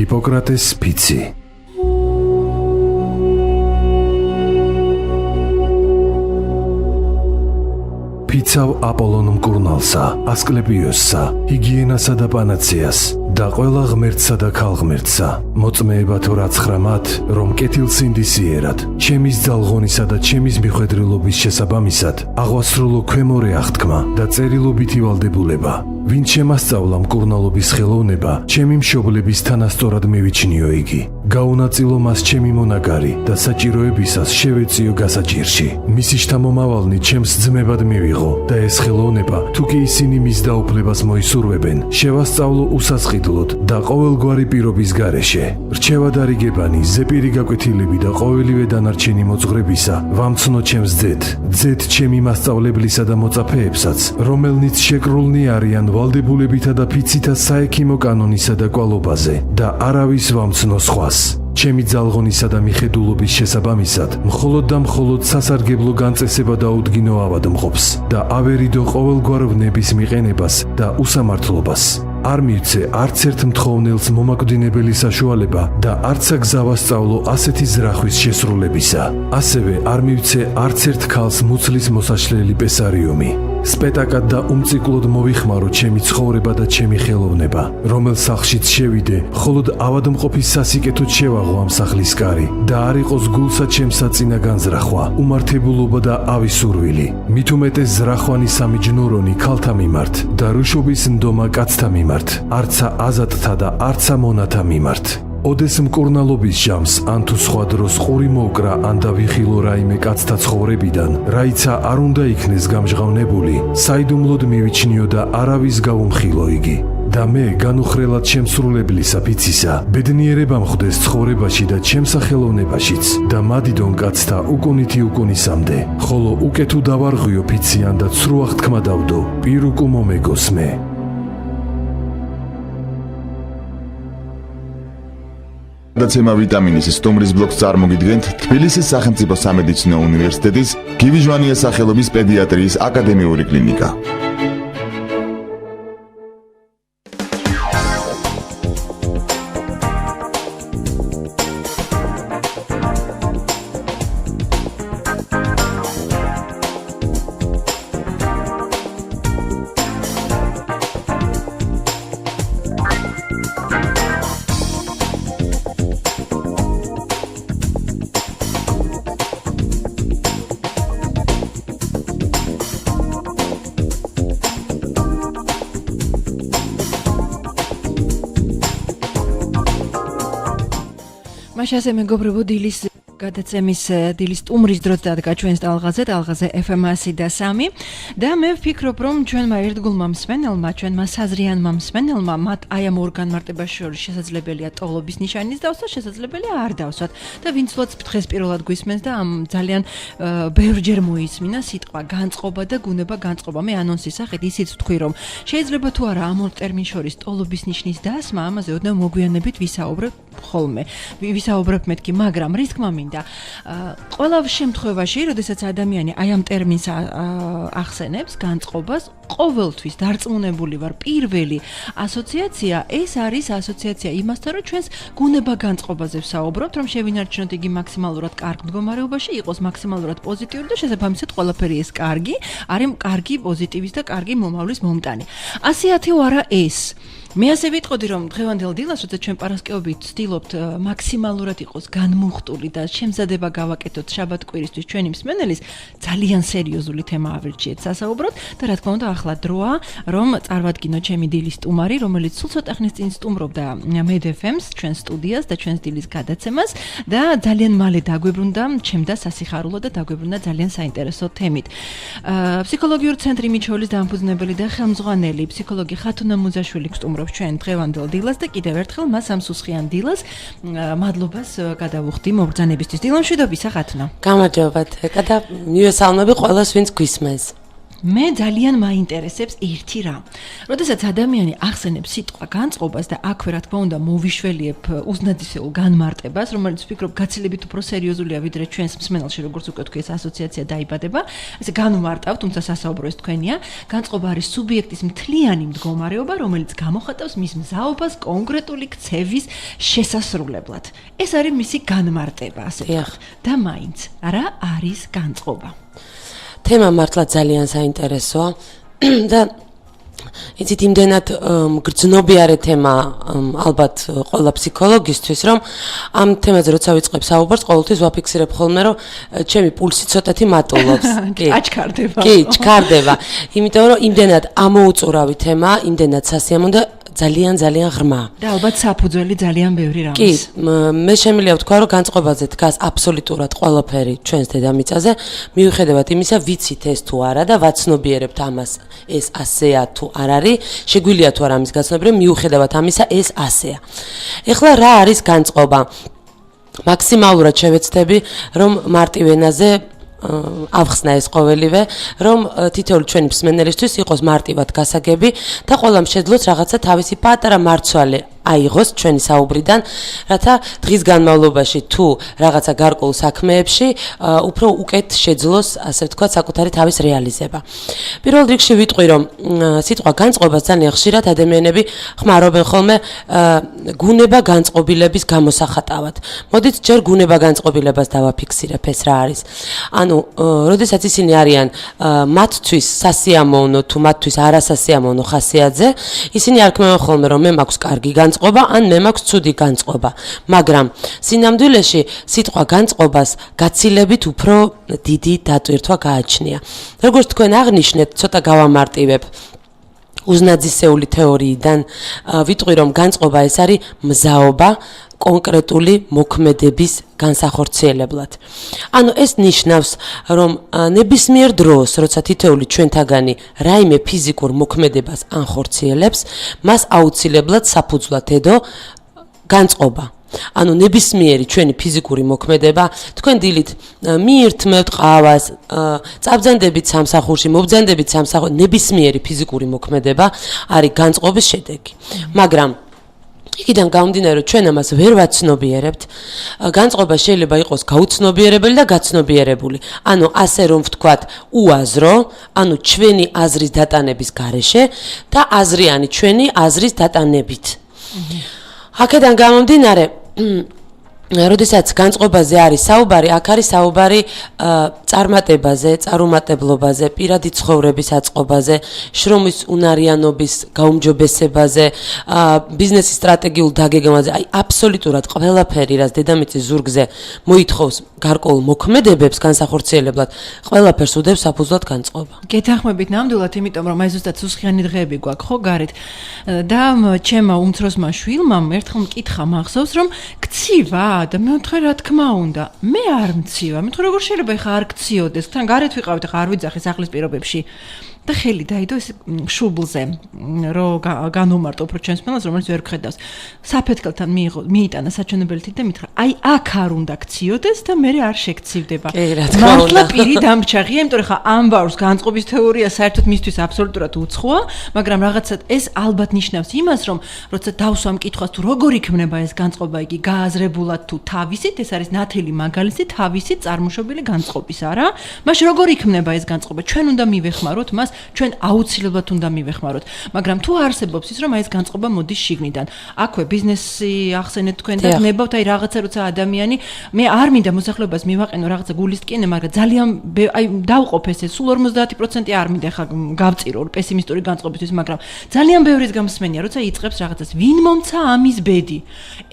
ჰიპოკრატეს ფიცი. ფიცავ აპოლონ მკურნალსა, ასკლეპიოსსა, ჰიგიენასა და პანაცეას და ყველა ღმერთსა და ქალღმერთსა, მოწმეება თუ რაცხრა მათ, რომ კეთილსინდისიერად, ჩემის ძალღონისა და ჩემის მიხვედრილობის შესაბამისად, აღვასრულო ქვემორე აღთქმა და წერილობითი ვალდებულება. ვინ შემასწავლა მკურნალობის ხელოვნება, ჩემი მშობლების თანასწორად მივიჩნიო იგი. გაუნაწილო მას ჩემი მონაგარი და საჭიროებისას შევეწიო გასაჭირში. მისი შთამომავალნი ჩემს ძმებად მივიღო და ეს ხელოვნება, თუ კი ისინი მის დაუფლებას მოისურვებენ, შევასწავლო უსასყიდლოდ და ყოველგვარი პირობის გარეშე. რჩევადარიგებანი, ზეპირი გაკვეთილები და ყოველივე დანარჩენი მოძღვრებისა, ვამცნო ჩემს ძედ ჩემი მასწავლებლისა და მოწაფეებსაც, რომელნიც შეკრულნი არიან ვალდებულებითა და ფიცითა საექიმო კანონისა და კვალობაზე და არავის ვამცნო სხვას. ჩემი ძალღონისა და მიხედულობის შესაბამისად, მხოლოდ და მხოლოდ სასარგებლო განწესება დაუდგინო ავადმყოფს და ავერიდო ყოველგვარ ვნების მიყენებას და უსამართლობას. არ მივცე არც ერთ მთხოვნელს მომაკვდინებელი საშუალება და არცა გზა ვასწავლო ასეთი ზრახვის შესრულებისა. ასევე არ მივცე არც ერთ ქალს მუცლის მოსაშლელი პესარიუმი. სპეტაკად და უმციკლოდ მოვიხმარო ჩემი ცხოვრება და ჩემი ხელოვნება, რომელ სახლშიც შევიდე, მხოლოდ ავადმყოფის სასიკეთოდ შევაღო ამ სახლის კარი და არ იყოს გულსა ჩემსა წინა განზრახვა, უმართებულობა და ავისურვილი. მით უმეტეს ზრახვანი სამიჯნურონი ქალთა მიმართ და რუშობის ნდომა კაცთა მიმართ, არცა აზატთა და არცა მონათა მიმართ. ოდეს მკურნალობის ჟამს ან თუ სხვა დროს ყური მოკრა ან დავიხილო რაიმე კაცთა ცხოვრებიდან, რაიცა არ უნდა იქნეს გამჟღავნებული, საიდუმლოდ მივიჩნიო და არავის გავუმხილო იგი. და მე განუხრელად შემსრულებლისა ფიცისა, ბედნიერება მხვდეს ცხოვრებაში და ჩემსახელოვნებაშიც და მადიდონ კაცთა უკუნითი უკუნისამდე, ხოლო უკეთუ დავარღვიო ფიციან და ცრუ აღთქმა დავდო, პირ უკუ მომეგოს მე. გადაცემა ვიტამინის სტუმრის ბლოკს წარმოგიდგენთ თბილისის სახელმწიფო სამედიცინო უნივერსიტეტის გივი ჟვანიას სახელობის პედიატრიის აკადემიური კლინიკა. მაშასე მეგობრებო, დილის გადაცემის დილის სტუმრის დრო დადგა ჩვენს ტალღაზე FM 103 და მე ვფიქრობ, რომ ჩვენმა ერთგულმა მსმენელმა, ჩვენმა საზრიანმა მსმენელმა მათ აი ამ ორ განმარტებას შორის შესაძლებელია ტოლობის ნიშანის დავსვათ, შესაძლებელია არ დავსვათ და ვინცლოც დღეს პირველად გვისმენს და ამ ძალიან ბევრჯერ მოისმინა სიტყვა განწყობა და გუნება განწყობა. მე ანონსის სახით ისიც ვთქვი, რომ შეიძლება თუ არა ამ ორ ტერმინს შორის ტოლობის ნიშნის დასმა, ამაზე ოდნავ მოგვიანებით ვისაუბრებ მეთქი, მაგრამ რის თქმა მინდა, ყველა შემთხვევაში, როდესაც ადამიანი აი ამ ტერმინს ახსენებს, განწყობას, ყოველთვის დარწმუნებული ვარ, პირველი ასოციაცია ეს არის ასოციაცია იმასთან, რომ ჩვენს გუნება განწყობაზე ვსაუბრობთ, რომ შევინარჩუნოთ იგი მაქსიმალურად კარგ მდგომარეობაში, იყოს მაქსიმალურად პოზიტიური და შესაბამისად ყველაფერი ეს კარგი, არის კარგი პოზიტივის და კარგი მომავლის მომტანი. 110 არა ეს. მე ასე ვიტყოდი, რომ დღევანდელ დილას, როცა ჩვენ პარასკევობით ვცდილობთ მაქსიმალურად იყოს განმუხტული და შემზადება გავაკეთოთ შაბათ-კვირისთვის ჩვენი მსმენელის, ძალიან სერიოზული თემა ავირჩიეთ სასაუბროდ და რა თქმა უნდა ახლა დროა, რომ წარვადგინო ჩემი დილის სტუმარი, რომელიც სულ ცოტა ხნის წინ სტუმრობდა MedFM-ს, ჩვენს სტუდიას და ჩვენს დილის გადაცემას და ძალიან მალე დაგვებრუნდა ჩემდა სასიხარულო და დაგვებრუნდა ძალიან საინტერესო თემით. ფსიქოლოგიური ცენტრი მიჩოლის დამფუძნებელი და ხელმძღვანელი ფსიქოლოგი ხათუნა მუზაშვილი გსტუმრობს ჩვენ დღევანდელ დილას და კიდევ ერთხელ მას ამ სუსხიან დილას მადლობას გადავუხდი მობრძანებისთვის. დილამშვიდობისა ხათუნა. გამარჯობათ. და მივესალმები ყველას, ვინც გვისმენს. მე ძალიან მაინტერესებს ერთი რამ. როდესაც ადამიანი ახსენებს სიტყვა განწყობას და აქვე რა თქმა უნდა მოვიშველიებ უზნაძისეულ განმარტებას, რომელიც ვფიქრობ გაცილებით უფრო სერიოზულია ვიდრე ჩვენს მსმენელში, როგორც უკვე თქვი, ეს ასოციაცია დაიბადება. ესე განმარტავ, თუმცა სასაუბრო ეს თქვენია. განწყობა არის სუბიექტის მთლიანი მდგომარეობა, რომელიც გამოხატავს მის მზაობას კონკრეტული ქცევის შესასრულებლად. ეს არის მისი განმარტება, ასე ვთქვათ. და მაინც, რა არის განწყობა? თემა მართლა ძალიან საინტერესოა და იცით იმდენად გრძნობიარე თემა ალბათ ყველა ფსიქოლოგისთვის, რომ ამ თემაზე როცა ვიწყებ საუბარს, ყოველთვის ვაფიქსირებ ხოლმე, რომ ჩემი პულსი ცოტათი მატულობს. აჩქარდება. კი, ჩქარდება. იმიტომ რომ იმდენად ამოუწურავი თემა, იმდენად სასიამოვნო და ძალიან ღრმა. და ალბათ საფუძველი ძალიან ბევრი რამის. კი, მე შემიძლია ვთქვა, რომ განწყობაზე დგას აბსოლუტურად ყველაფერი ჩვენს დედამიწაზე, მიუხედავად იმისა, ვიცით ეს თუ არა და ვაცნობიერებთ ამას, ეს ასეა თუ არ არის, შეგვიძლია თუ არა ამის გაცნობიერება, მიუხედავად ამისა, ეს ასეა. ეხლა რა არის განწყობა? მაქსიმალურად შევეცდები, რომ მარტივ ენაზე ავხსნა ეს ყოველივე, რომ თითოეული ჩვენი მსმენელისთვის იყოს მარტივად გასაგები და ყველამ შეძლოს რაღაცა თავისი პატარა მარცვალე აიღოს ჩვენი საუბრიდან, რათა დღის განმავლობაში თუ რაღაცა გარკვეულ საქმეებში უფრო უკეთ შეძლოს, ასე ვთქვათ, საკუთარი თავის რეალიზება. პირველ რიგში ვიტყვი, რომ სიტყვა განწყობას ძალიან ხშირად ადამიანები ხმარობენ ხოლმე გუნება განწყობილების გამოსახატავად. მოდით ჯერ გუნება განწყობილებას დავაფიქსირებ, ეს რა არის. ანუ, როდესაც ისინი არიან მათთვის სასიამოვნო თუ მათთვის არასასიამოვნო ხასიათზე, ისინი არქმევენ ხოლმე, რომ მე მაქვს კარგი განწყობა, ან მე მაქვს ცუდი განწყობა, მაგრამ სინამდვილეში სიტყვა განწყობას გაცილებით უფრო დიდი დატვირთვა გააჩნია. როგორც თქვენ აღნიშნეთ, ცოტა გავამარტივებ უზნაძისეული თეორიიდან, ვიტყვი, რომ განწყობა ეს არის მზაობა კონკრეტული მოქმედების განსახორციელებლად. ანუ ეს ნიშნავს, რომ ნებისმიერ დროს, როცა თითოეული ჩვენთაგანი რაიმე ფიზიკურ მოქმედებას ანხორციელებს, მას აუცილებლად საფუძვლად ედო განწყობა. ანუ ნებისმიერი ჩვენი ფიზიკური მოქმედება, თქვენ დილით მიირთმევთ ყავას, წაბრძანდებით სამსახურში, მობრძანდებით სამსახურში, ნებისმიერი ფიზიკური მოქმედება არის განწყობის შედეგი. მაგრამ იქიდან გამომდინარე, ჩვენ ამას ვერ ვაცნობიერებთ. განწყობა შეიძლება იყოს გაუცნობიერებელი და გაცნობიერებული. ანუ ასე რომ ვთქვათ, უაზრო, ანუ ჩვენი აზრის დატანების გარეშე და აზრიანი ჩვენი აზრის დატანებით. აქედან გამომდინარე, როდესაც განწყობაზე არის საუბარი, აქ არის საუბარი წარმატებაზე, წარუმატებლობაზე, პირადი ცხოვრების აწყობაზე, შრომის უნარიანობის გაუმჯობესებაზე, ბიზნესის სტრატეგიულ დაგეგმაზე, აი აბსოლუტურად ყველაფერი, რაც დედამიწის ზურგზე მოითხოვს გარკვეულ მოქმედებებს განსახორციელებლად, ყველაფერს უდევს საფუძვლად განწყობა. გეთანხმებით ნამდვილად, იმიტომ რომ აი ზუსტად სუსხიანი დღეები გვაქვს ხო გარეთ და ჩემმა უმცროსმა შვილმა ერთხელ მკითხა მახსოვს, რომ გცივა და მე ვთქვი რა თქმა უნდა, მე არ მცივა. მე ვთქვი როგორ შეიძლება ხა არ გციოდეს, თან გარეთ ვიყავით, ხა არ ვიძახი სახლის პირობებში. და ხელი დაიდო ეს შუბლზე, რომ განუმარტო უფრო ჩვენს მენელს, რომელიც ვერ გხედავს. საფეთქელთან მიიტანა საჩვენებელი თით და მითხრა, აი აქ არ უნდა გციოდეს და მე არ შეგცივდება. მართლა პირი დამჩაღია, იმიტომ რომ ხა ამბავს განწყობის თეორია საერთოდ მისთვის აბსოლუტურად უცხოა, მაგრამ რაღაცა ეს ალბათ ნიშნავს იმას, რომ როცა დავსვამ კითხვას თუ როგორ იქნება ეს განწყობა, იგი გააზრებულად თუ თავისით, ეს არის ნათელი მაგალითი თავისით წარმოშობილი განწყობის, არა? მაშინ როგორ იქნება ეს განწყობა? ჩვენ უნდა მივეხმაროთ მას, ჩვენ აუცილებლად უნდა მივეხმაროთ, მაგრამ თუ არსებობს ის, რომ აი ეს განწყობა მოდის შიგნიდან. აქვე ბიზნესი ახსენეთ თქვენ და გნებავთ აი რაღაცა როცა ადამიანი, მე არ მინდა მოსახლეობას მივაყენო რაღაცა გულისტკინე, მაგრამ ძალიან აი დავყოფ ესე, სულ 50% არ მინდა ხა გავწირო პესიმისტური განწყობისთვის, მაგრამ ძალიან ბევრის გამსმენია, როცა იწყებს რაღაცას, ვინ მომცა ამის ბედი.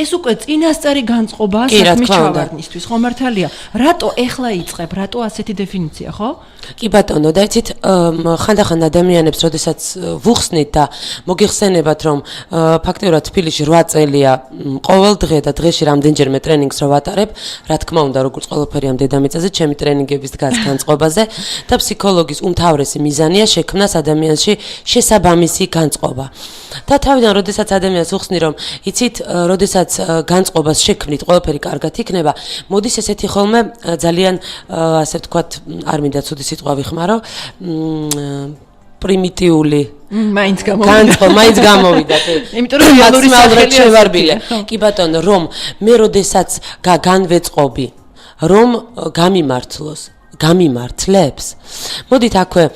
ეს უკვე წინასწარი განწყობაა საქმის ჩავარდნისთვის, ხო მართალია? რატო ეხლა იწყებ? რატო ასეთი დეფინიცია, ხო? კი ბატონო, და იცით, ხან ხანდახან ადამიანებს, როდესაც ვუხსნით და მოგიხსენებათ, რომ ფაქტიურად თბილისში 8 წელია ყოველ დღე და დღეში რამდენჯერმე ტრენინგს რო ვატარებ, რა თქმა უნდა, როგორც ყველაფერი ამ დედამიწაზე, ჩემი ტრენინგების დგას განწყობაზე და ფსიქოლოგის უმთავრესი მიზანია შექმნას ადამიანში შესაბამისი განწყობა. და თავიდან, როდესაც ადამიანს უხსნი, რომ იცით, როდესაც განწყობას შექმნით, ყველაფერი კარგად იქნება, მოდის ესეთი ხოლმე ძალიან ასე ვთქვათ, არ მინდა ცუდი სიტყვა ვიხმარო, პრიმიტიული მაინც გამოვიდა. იმიტომ რომ რეალური სახელია. კი ბატონო, რომ მე როდესაც განვეწყობი, რომ გამიმართლებს. მოდით აქვე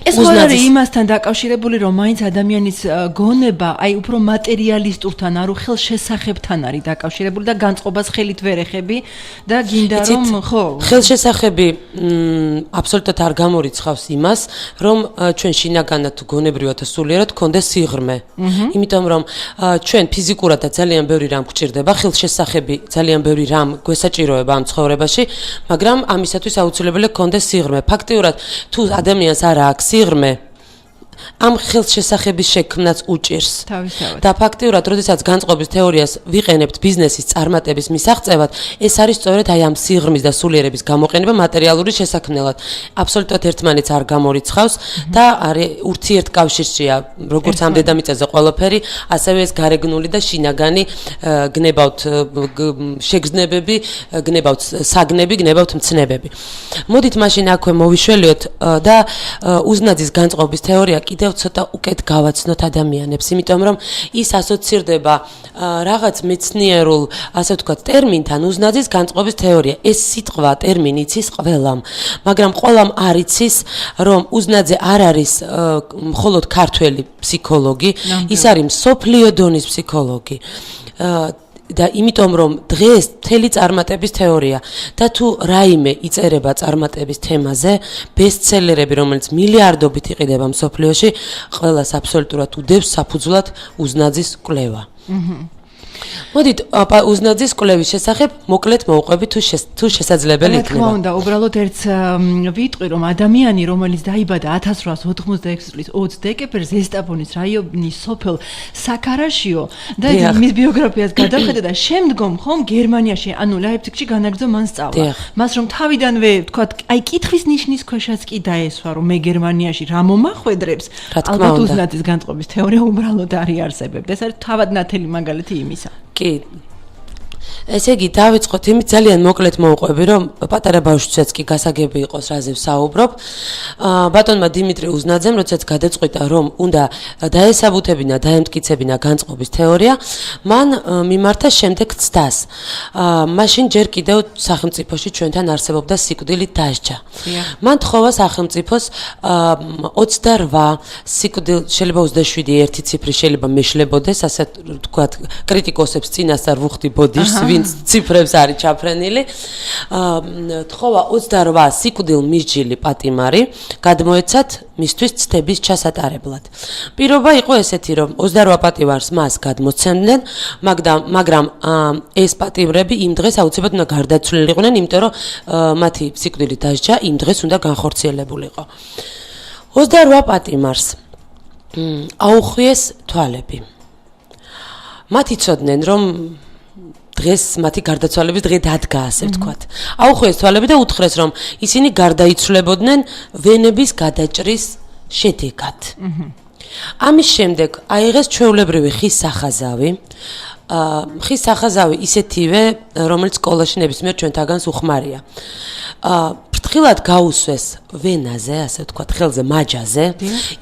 ეს ხო არის იმასთან დაკავშირებული, რომ მაინც ადამიანის გონება, აი უფრო მატერიალისტურთან, არ ხელშესახებთან არის დაკავშირებული და განწყობას ხელით ვერ ეხები და გინდა რომ ხო ხელშესახები აბსოლუტურად არ გამორიცხავს იმას, რომ ჩვენ შინაგანად თუ გონებრივად თუ სულიერად გქონდეს სიღრმე. იმიტომ რომ ჩვენ ფიზიკურადაც ძალიან ბევრი რამ გვჭირდება, ხელშესახები ძალიან ბევრი რამ გვესაჭიროება ამ ცხოვრებაში, მაგრამ ამისათვის აუცილებელია გქონდეს სიღრმე. ფაქტიურად თუ ადამიანს არ აქვს სიღრმე, ამ ხელშესახების შექმნაც უჭირს. და ფაქტიურად, როდესაც განწყობის თეორიას ვიყენებთ ბიზნესის წარმატების მისაღწევად, ეს არის სწორედ აი ამ სიღრმის და სულიერების გამოყენება მატერიალური შესაქმნელად. აბსოლუტურად ერთმანეთს არ გამორიცხავს და არის ურთიერთკავშირშია, როგორც ამ დედამიწაზე ყველაფერი, ასევე ეს გარეგნული და შინაგანი გნებავთ შეგრძნებები, გნებავთ საგნები, გნებავთ მცნებები. მოდით მაშინ აქვე მოვიშველიოთ და უზნაძის განწყობის თეორია კიდევ ცოტა უკეთ გავაცნოთ ადამიანებს, იმიტომ რომ ის ასოცირდება რაღაც მეცნიერულ, ასე ვთქვათ, ტერმინთან, უზნაძის განწყობის თეორია. ეს სიტყვა, ტერმინი იცის ყველამ, მაგრამ ყველამ არ იცის, რომ უზნაძე არ არის მხოლოდ ქართველი ფსიქოლოგი, ის არის მსოფლიო დონის ფსიქოლოგი. და იმიტომ რომ დღეს მთელი წარმატების თეორია და თუ რაიმე იწერება წარმატების თემაზე, ბესტსელერები, რომელიც მილიარდობით იყიდება მსოფლიოში, ყველას აბსოლუტურად უდევს საფუძვლად უზნაძის კვლევა. მოდით უზნაძის კვლევის შესახებ მოკლედ მოვყვებით თუ შესაძლებელი იქნება. რა თქმა უნდა, უბრალოდ ერთ ვიტყვი, რომ ადამიანი, რომელიც დაიბადა 1886 წლის 20 დეკემბერს ზესტაფონის რაიონის სოფელ საქარაშიო და მის ბიოგრაფიას გადავხედე და შემდგომ ხომ გერმანიაში, ანუ ლაიფციგში განაგრძო მან სწავლა. მას რომ თავიდანვე, თქვათ, აი კითხვის ნიშნის ქვეშაც კი დაესვა, რომ მე გერმანიაში რა მომახვედრებს, ალბათ უზნაძის განწყობის თეორია უბრალოდ არ იარსებებდა. ეს არის თავად ნათელი მაგალითი იმისა. კი. ესე იგი, დავიწყოთ იმით ძალიან მოკლედ მოვყვები, რომ პატარა ბავშვთვისაც კი გასაგები იყოს, რაზე ვსაუბრობ. ბატონმა დიმიტრი უზნაძემ, როდესაც გადაწყვიტა, რომ უნდა დაესაბუთებინა, დაემტკიცებინა განწყობის თეორია, მან მიმართა შემდეგ ცდას. მაშინ ჯერ კიდევ სახელმწიფოში ჩვენთან არსებობდა სიკვდილით დასჯა. მან თხოვა სახელმწიფოს 28 სიკვდილ, შეიძლება 27 ერთი ციფრი შეიძლება მეშლებოდეს, ასე ვთქვათ, კრიტიკოსებს წინასწარ ვუხდი ბოდიშს, ვინც ციფრებს არის ჩაფრენილი. თხოვა 28 სიკვდილ მისჯილი პატიმარი გადმოეცათ მისთვის ცდების ჩასატარებლად. პირობა იყო ესეთი, რომ 28 პატიმარს მას გადმოცემდნენ, მაგრამ ეს პატიმრები იმ დღეს აუცილებლად უნდა გარდაცვლილიყვნენ, იმიტომ რომ მათი სიკვდილით დასჯა იმ დღეს უნდა განხორციელებულიყო. 28 პატიმარს აუხვიეს თვალები. მათ იცოდნენ, რომ დღეს მათი გარდაცვალების დღე დადგა, ასე ვთქვათ. აუხვიეს თვალები და უთხრეს, რომ ისინი გარდაიცვლებოდნენ ვენების გადაჭრის შედეგად. ამის შემდეგ აიღეს ჩვეულებრივი ხის სახაზავი. ხის სახაზავი ისეთივე, რომელიც სკოლაში ნებისმიერ ჩვენთაგანს უხმარია. ფრთხილად გაუსვეს ვენაზე, ასე ვთქვათ, ხელზე, მაჯაზე,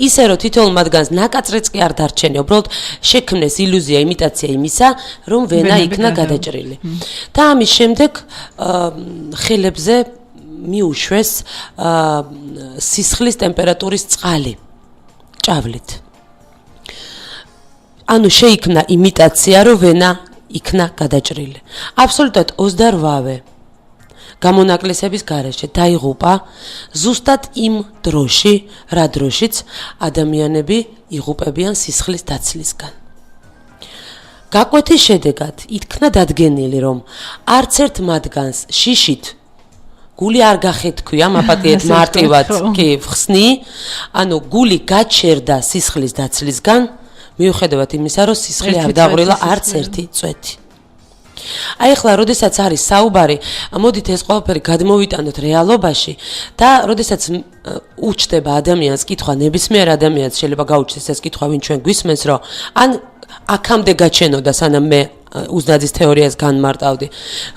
ისე რომ თითოეულ მათგანს ნაკაწრიც კი არ დარჩენია, უბრალოდ შექმნეს ილუზია, იმიტაცია იმისა, რომ ვენა იქნა გადაჭრილი. და ამის შემდეგ ხელებზე მიუშვეს სისხლის ტემპერატურის წყალი ჭავლით. ანუ შეიქმნა იმიტაცია, რომ ვენა იქნა გადაჭრილი. აბსოლუტურად 28-ვე გამონაკლისების გარეშე დაიღუპა ზუსტად იმ დროში, რა დროშიც ადამიანები იღუპებიან სისხლის დაცლისგან. გაკვეთის შედეგად იქნა დადგენილი, რომ არც ერთ მათგანს შიშით გული არ გახეთქვია, მაპატიეთ მარტივად კი ხსნი, ანუ გული გაჩერდა სისხლის დაცლისგან, მიუხედავად იმისა, რომ სისხლი არ დაღვრილა არც ერთი წვეთი. აი ახლა, როდესაც არის საუბარი, მოდით ეს ყველაფერი გადმოვიტანოთ რეალობაში და როდესაც უჩნდება ადამიანს კითხვა, ნებისმიერ ადამიანს შეიძლება გაუჩნდეს ეს კითხვა, ვინ ჩვენ გვისმენს, რომ ან აქამდე გაჩენოდა, სანამ მე უზნაძის თეორიას განმარტავდი,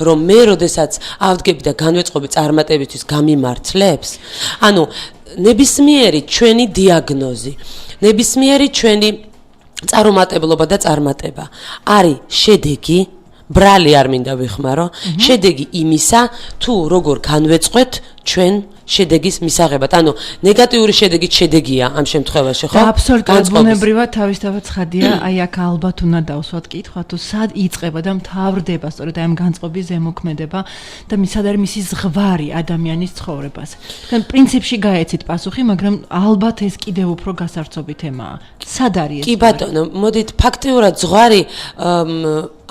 რომ მე როდესაც ავდგები და განვეწყობი წარმატებისთვის გამიმართლებს, ანუ ნებისმიერი ჩვენი დიაგნოზი, ნებისმიერი ჩვენი წარუმატებლობა და წარმატება არის შედეგი, ბრალი არ მინდა ვიხმარო, შედეგი იმისა, თუ როგორ განვეწყვეთ ჩვენ შედეგის მისაღებად. ანუ ნეგატიური შედეგი შედეგია ამ შემთხვევაში, ხო? და აბსოლუტურად ბუნებრივად თავისთავად ცხადია, აი აქ ალბათ უნდა დავსვათ კითხვა, თუ სად იწყება და მთავრდება სწორედ აი ამ განწყობის ზემოქმედება და სად არის მისი ზღვარი ადამიანის ცხოვრებას. თქვენ პრინციპში გაეცით პასუხი, მაგრამ ალბათ ეს კიდევ უფრო გასარცობი თემაა. სად არის ეს? კი ბატონო, მოდით ფაქტიურად ზღვარი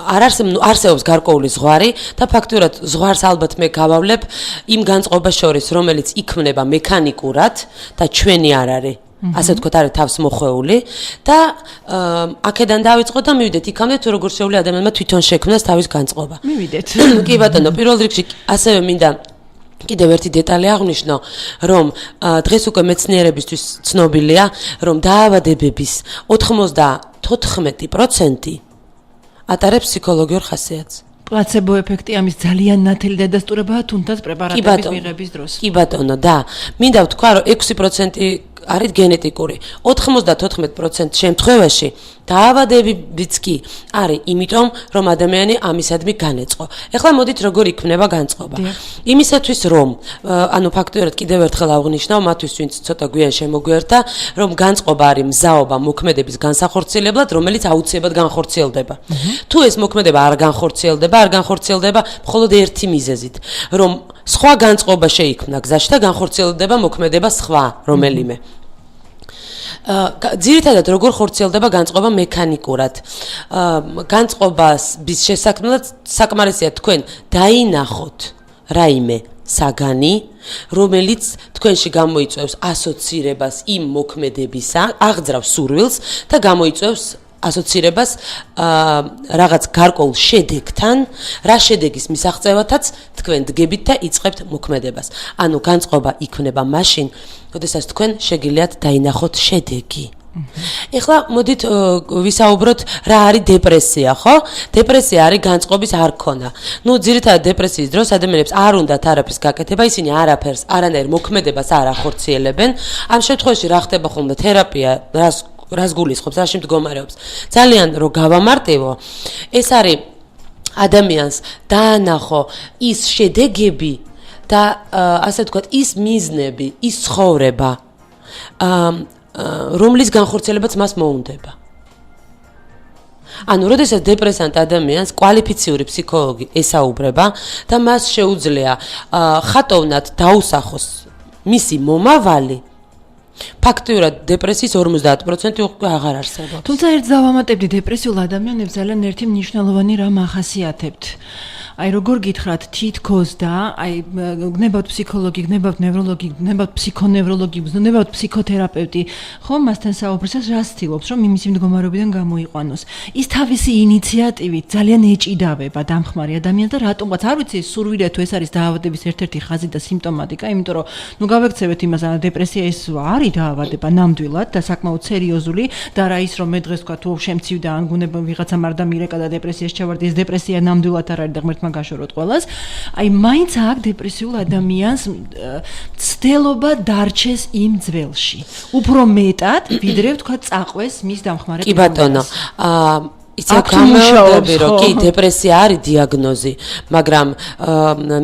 არსებობს გარკვეული ზღვარი და ფაქტიურად ზღვარს ალბათ მე გავავლებ იმ განწყობას შორის, რომელიც იქმნება მექანიკურად და ჩვენი არ არის. ასე ვთქვათ, არის თავს მოხვეული და აქედან დავიწყო და მივიდეთ იქამდე, თუ როგორ შეუძლია ადამიანმა თვითონ შექმნას თავის განწყობა. მივიდეთ. კი ბატონო, პირველ რიგში ასევე მინდა კიდევ ერთი დეტალი აღვნიშნო, რომ დღეს უკვე მეცნიერებისთვის ცნობილია, რომ დაავადებების 94% ატარებს ფსიქოლოგიურ ხასიათს. პლაცებო ეფექტი ამის ძალიან ნათელი დადასტურებაა თუნდაც პრეპარატების მიღების დროს. კი ბატონო, და მინდა ვთქვა, რომ 6% არის გენეტიკური. 94% შემთხვევაში დაავადებებიც კი არის იმიტომ, რომ ადამიანი ამისადმი განეწყო. ეხლა მოდით როგორ იქმნება განწყობა. იმისათვის რომ ანუ ფაქტობრივად კიდევ ერთხელ აღვნიშნავ მათთვის, ვინც ცოტა გვიან შემოგვერთა, რომ განწყობა არის მზაობა მოქმედების განსახორციელებლად, რომელიც აუცილებლად განხორციელდება. თუ ეს მოქმედება არ განხორციელდება მხოლოდ ერთი მიზეზით, რომ სხვა განწყობა შეიქმნა გზაში და განხორციელდება მოქმედება სხვა რომელიმე. ძირითადად როგორ ხორციელდება განწყობა მექანიკურად. განწყობას შესაქმნელად საკმარისია თქვენ დაინახოთ რაიმე საგანი, რომელიც თქვენში გამოიწვევს ასოცირებას იმ მოქმედებისა, აღძრავს სურვილს და გამოიწვევს ასოცირებას რაღაც გარკვეულ შედეგთან, რა შედეგის მისაღწევათაც თქვენ დგებით და იწყებთ მოქმედებას. ანუ განწყობა იქმნება მაშინ, როდესაც თქვენ შეგიძლიათ დაინახოთ შედეგი. ეხლა მოდით ვისაუბროთ რა არის დეპრესია, ხო? დეპრესია არის განწყობის არ ქონა. ნუ ძირითადად დეპრესიის დროს ადამიანებს არ უნდათ არაფრის გაკეთება, ისინი არაფერს, არანაირ მოქმედებას არ ახორციელებენ. ამ შემთხვევაში რა ხდება ხოლმე თერაპია, რას გულისხმობს, რაში მდგომარეობს. ძალიან რო გავამარტივო, ეს არის ადამიანს დაანახო ის შედეგები და ასე ვთქვათ, ის მიზნები, ის ცხოვრება, რომლის განხორციელებაც მას მოუნდება. ანუ, როდესაც დეპრესანტ ადამიანს კვალიფიციური ფსიქოლოგი ესაუბრება და მას შეუძლია ხატოვნად დაუსახოს მისი მომავალი, ფაქტიურად დეპრესიის 50% უკვე აღარ არსებობს. თუმცა ერთ დავამატებდი, დეპრესიულ ადამიანებს ძალიან ერთი მნიშვნელოვანი რამ ახასიათებთ. აი როგორ გითხრათ, თითქოს და აი გნებავთ ფსიქოლოგი, გნებავთ ნევროლოგი, გნებავთ ფსიქონევროლოგი, გნებავთ ფსიქოთერაპევტი, ხო, მასთან საუბრისას რას ცდილობს, რომ იმის მდგომარეობიდან გამოიყვანოს. ის თავისი ინიციატივით ძალიან ეჭიდავება დამხმარე ადამიანს და რატომღაც არ ვიცი, სურვილია თუ ეს არის დაავადების ერთ-ერთი ხაზი და სიმპტომატიკა, იმიტომ რომ ნუ გავექცევით იმას, ან დეპრესია ეს არის დაავადება ნამდვილად და საკმაოდ სერიოზული და რა ის რომ მე დღეს თქვა თუ შემცივდა ან გუნება ვიღაცა მარდა მირეკა და დეპრესიაში ჩავარდი, ეს დეპრესია ნამდვილად არ არის და ღმერთმა გაშოროთ ყველას. აი მაინც აქ დეპრესიულ ადამიანს ცდელობა დარჩეს იმ ძველში. უფრო მეტად ვიდრე თქვა წაყვეს მის დამხმარე. კი ბატონო, იცი გამოვიდები რომ კი დეპრესია არის დიაგნოზი, მაგრამ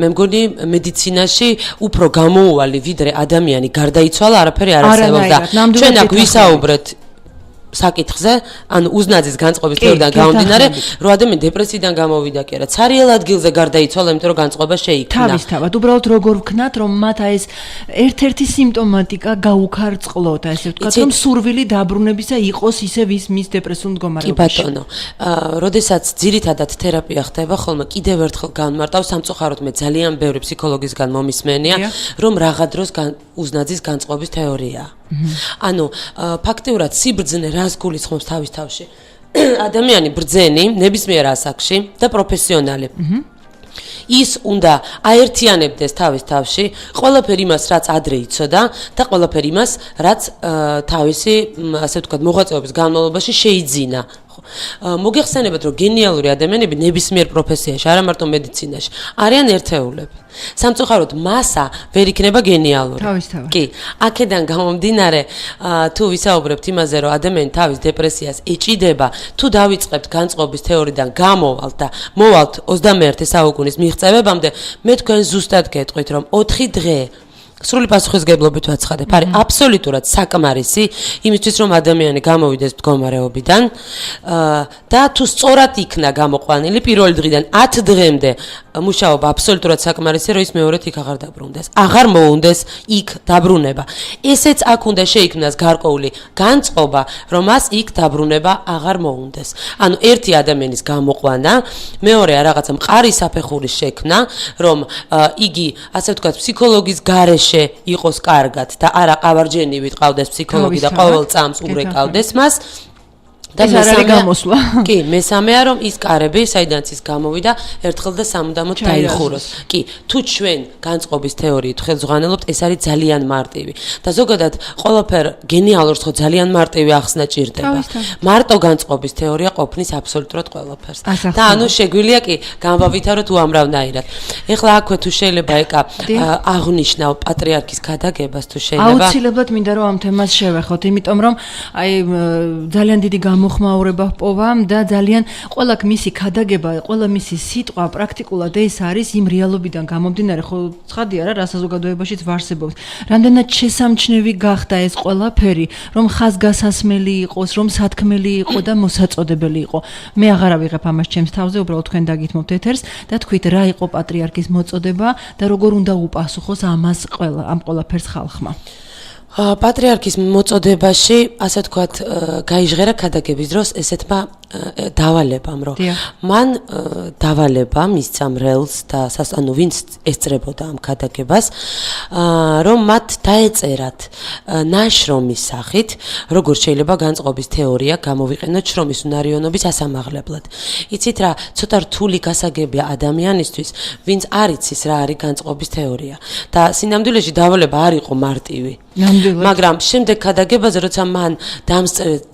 მე მგონი მედიცინაში უფრო გამოუვალი ვიდრე ადამიანი გარდაიცვალა არაფერი არ არსებობს და ჩვენ აქ ვისაუბრეთ საკითხზე, ანუ უზნაძის განწყობის თეორიიდან გამომდინარე, რომ ადამიანი დეპრესიიდან გამოვიდა კი არა, ცარიელ ადგილზე გარდაიცვალა, იმიტომ რომ განწყობა შეიქმნა. თავისთავად, უბრალოდ როგორ ვქნათ, რომ მათ ეს ერთ-ერთი სიმპტომატიკა გაუქარწყლოთ, ასე ვთქვათ, რომ სურვილი დაბრუნებისა იყოს ისე ვის მის დეპრესიულ მდგომარეობაში. კი ბატონო, როდესაც ძირითადად თერაპია ხდება, ხოლმე კიდევ ერთხელ განმარტავ, სამწუხაროდ მე ძალიან ბევრი ფსიქოლოგისგან მომისმენია, რომ რაღა დროს უზნაძის განწყობის თეორიაა. ანუ ფაქტიურად სიბრძნე რას გულისხმობს თავის თავში? ადამიანი ბრძენი ნებისმიერ ასაკში და პროფესიონალი. ის უნდა აერთიანებდეს თავის თავში ყველაფერ იმას, რაც ადრე იცოდა და ყველაფერ იმას, რაც თავისი, ასე ვთქვათ, მოღვაწეობის განმავლობაში შეიძინა. მოგეხსენებათ, რომ გენიალური ადამიანები ნებისმიერ პროფესიაში, არა მარტო მედიცინაში, არიან ერთეულები. სამწუხაროდ მასა ვერ იქნება გენიალური. თავისთავად. კი, აქედან გამომდინარე, თუ ვისაუბრებთ იმაზე, რომ ადამიანი თავის დეპრესიას ეჭიდება, თუ დავიწყებთ განწყობის თეორიიდან გამოვალთ და მოვალთ 21 საუკუნის მიღწევებამდე, მე თქვენ ზუსტად გეტყვით, რომ 4 დღე სრული პასუხისგებლობით ვაცხადებ, არის აბსოლუტურად საკმარისი იმისთვის, რომ ადამიანი გამოვიდეს მდგომარეობიდან და თუ სწორად იქნა გამოყვანილი პირველი დღიდან 10 დღემდე მუშაობა აბსოლუტურად საკმარისია, რომ ის მეორედ იქ აღარ დაბრუნდეს. აღარ მოუნდეს იქ დაბრუნება. ესეც აქ უნდა შეიქმნას გარკვეული განწყობა, რომ მას იქ დაბრუნება აღარ მოუნდეს. ანუ ერთი ადამიანის გამოყვანა, მეორე რაღაცა მყარი საფეხურის შექმნა, რომ იგი, ასე ვთქვათ, ფსიქოლოგის გარეშე იყოს კარგად და არა ყავარჯენივით ყავდეს ფსიქოლოგი და ყოველ წამს ურეკავდეს მას. და ეს არ არის გამოსვლა. კი, მესამეა რომ ის კარები, საიდანაც ის გამოვიდა, ერთხელ და სამუდამოდ დაიხუროს. კი, თუ ჩვენ განწყობის თეორიით ხელმძღვანელობთ, ეს არის ძალიან მარტივი. და ზოგადად ყველაფერ გენიალურს ხო ძალიან მარტივი ახსნა ჭირდება. მარტო განწყობის თეორია ყოფნის აბსოლუტურად ყველაფერს. და ანუ შეგვიძლია კი გამოვითავოთ უამრავნაირად. ეხლა აქვე თუ შეიძლება ეკა აღნიშნავ პატრიარქის გადაგებას თუ შეიძლება. აუცილებლად მინდა რომ ამ თემას შევეხოთ, იმიტომ რომ აი ძალიან დიდი მოხმაურება პოვა და ძალიან ყველა მისი ქადაგება, ყველა მისი სიტყვა პრაქტიკულად ეს არის იმ რეალობიდან გამომდინარე, ხო ცხადია რა საზოგადოებაშიც ვარსებობს. რამდენად შესამჩნევი გახდა ეს ყველაფერი, რომ ხაზგასასმელი იყოს, რომ სათქმელი იყო და მოსაწოდებელი იყო. მე აღარ ავიღებ ამას ჩემს თავზე, უბრალოდ თქვენ დაგითმობთ ეთერს და თქვით რა იყო პატრიარქის მოწოდება და როგორ უნდა უპასუხოს ამას ამ ყველაფერს ხალხმა. პატრიარქის მოწოდებაში, ასე ვთქვათ, გაიჟღერა ქადაგების დროს ესეთმა დავალებამ, რომ მან დავალება მისცა მრევლს და ანუ ვინც ესწრებოდა ამ ქადაგებას, რომ მათ დაეწერათ ნაშრომის სახით, როგორ შეიძლება განწყობის თეორია გამოვიყენოთ შრომის უნარიანობის ასამაღლებლად. იცით რა, ცოტა რთული გასაგებია ადამიანისთვის, ვინც არ იცის რა არის განწყობის თეორია. და სინამდვილეში დავალება არ იყო მარტივი. მაგრამ შემდეგ ქადაგებაზე, როცა მან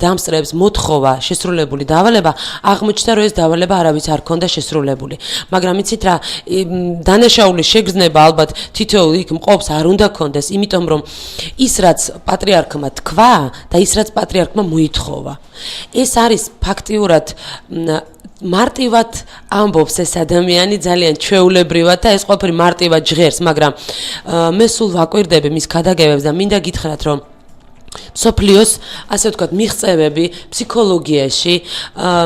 დამსწრებს მოთხოვა შესრულებული დავალება, აღმოჩნდა, რომ ეს დავალება არავის არ ქონდა შესრულებული. მაგრამ იცით რა, დანაშაულის შეგრძნება ალბათ თითოეულ იქ მყოფს არ უნდა ქონდეს, იმიტომ რომ ის რაც პატრიარქმა თქვა და ის რაც პატრიარქმა მოითხოვა. ეს არის ფაქტიურად მარტივად ამბობს ეს ადამიანი ძალიან ჩვეულებრივად და ეს ყველაფერი მარტივად ჟღერს, მაგრამ მე სულ ვაკვირდები მის ქადაგებებს და მინდა გითხრათ, რომ სოფლიოს, ასე ვთქვათ, მიღწევები ფსიქოლოგიაში,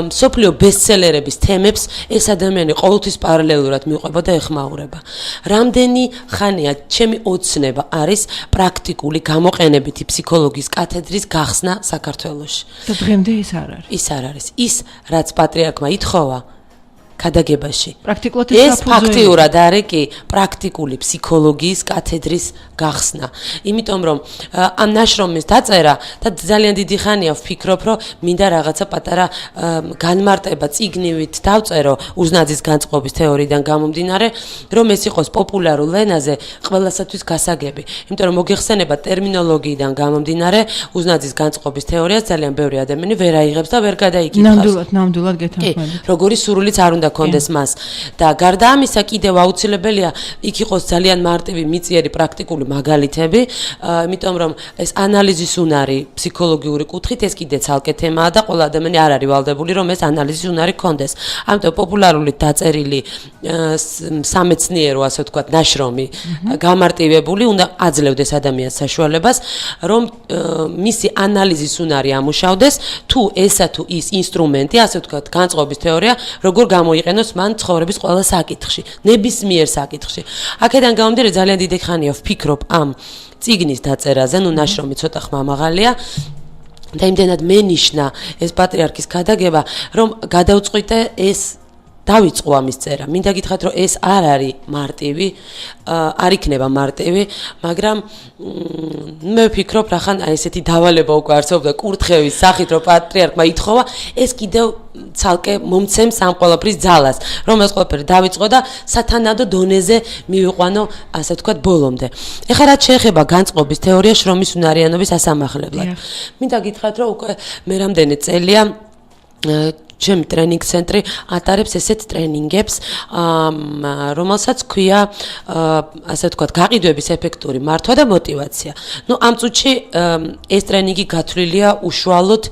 სოფლიო ბესტსელერების თემებს ეს ადამიანი ყოველთვის პარალელურად მიყვება და ეხმაურება. რამდენი ხანია ჩემი ოცნება არის პრაქტიკული გამოყენებითი ფსიქოლოგიის კათედრის გახსნა საქართველოში. და დღემდე ის არ არის. ის არ არის. ის რაც პატრიარქმა ითხოვა ქადაგებაში. პრაქტიკულად ეს ფაქტიურად არის კი პრაქტიკული ფსიქოლოგიის კათედრის გახსნა. იმიტომ რომ ამ ნაშრომის დაწერა და ძალიან დიდი ხანია ვფიქრობ, რომ მინდა რაღაცა პატარა განმარტება წიგნივით დავწერო უზნაძის განწყობის თეორიიდან გამომდინარე, რომ ეს იყოს პოპულარულ ენაზე ყველასათვის გასაგები. იმიტომ რომ მოგეხსენებათ ტერმინოლოგიიდან გამომდინარე, უზნაძის განწყობის თეორიას ძალიან ბევრი ადამიანი ვერ აიღებს და ვერ გადაიკითხავს. ნამდვილად გეთანხმებით. როგორი სურვილიც არ უნდა მიზა კონდეს მას და გარდა ამისა კიდევ აუცილებელია იქ იყოს ძალიან მარტივი მიწიერი პრაქტიკული მაგალითები, იმიტომ რომ ეს ანალიზის უნარი ფსიქოლოგიური კუთხით ეს კიდე ცალკე თემაა და ყველა ადამიანი არ არის ვალდებული რომ ეს ანალიზის უნარი კონდეს. ამიტომ პოპულარული დაწერილი სამეცნიერო ასე ვთქვათ ნაშრომი გამარტივებული უნდა აძლევდეს ადამიანს საშუალებას რომ მისი ანალიზის უნარი ამუშავდეს თუ ესა თუ ის ინსტრუმენტი ასე ვთქვათ განწყობის თეორია როგორ გამოიყენოს მან ცხოვრების ყველა საკითხში ნებისმიერ საკითხში. აქედან გამომდინარე ძალიან დიდი ხანია ვფიქრობ ამ წიგნის დაწერაზე, ნუ ნაშრომი ცოტა ხმამაღალია და იმდენად მენიშნა ეს პატრიარქის გადაგება, რომ გადავწყვიტე ეს დავიწყო ამის წერა. მინდა გითხრათ, რომ ეს არ არის მარტივი, არ იქნება მარტივი, მაგრამ მე ვფიქრობ, რახან ესეთი დავალება უკვე არსებობდა კურთხევის სახით, რომ პატრიარქმა ითხოვა, ეს კიდევ ცალკე მომცემს ამ ყველაფრის ძალას, რომ ეს ყველაფერი დავიწყო და სათანადო დონეზე მივიყვანო, ასე ვთქვათ, ბოლომდე. ეხლა რაც შეეხება განწყობის თეორია შრომის უნარიანობის ასამახლებლად. მინდა გითხრათ, რომ უკვე მე რამდენი წელია ჩემი ტრენინგ ცენტრი ატარებს ესეთ ტრენინგებს, რომელსაც ქვია, ასე ვთქვათ, გაყიდვების ეფექტური მართვა და мотиваცია. ნუ ამ წუთში ეს ტრენინგი გათვლილია უშუალოდ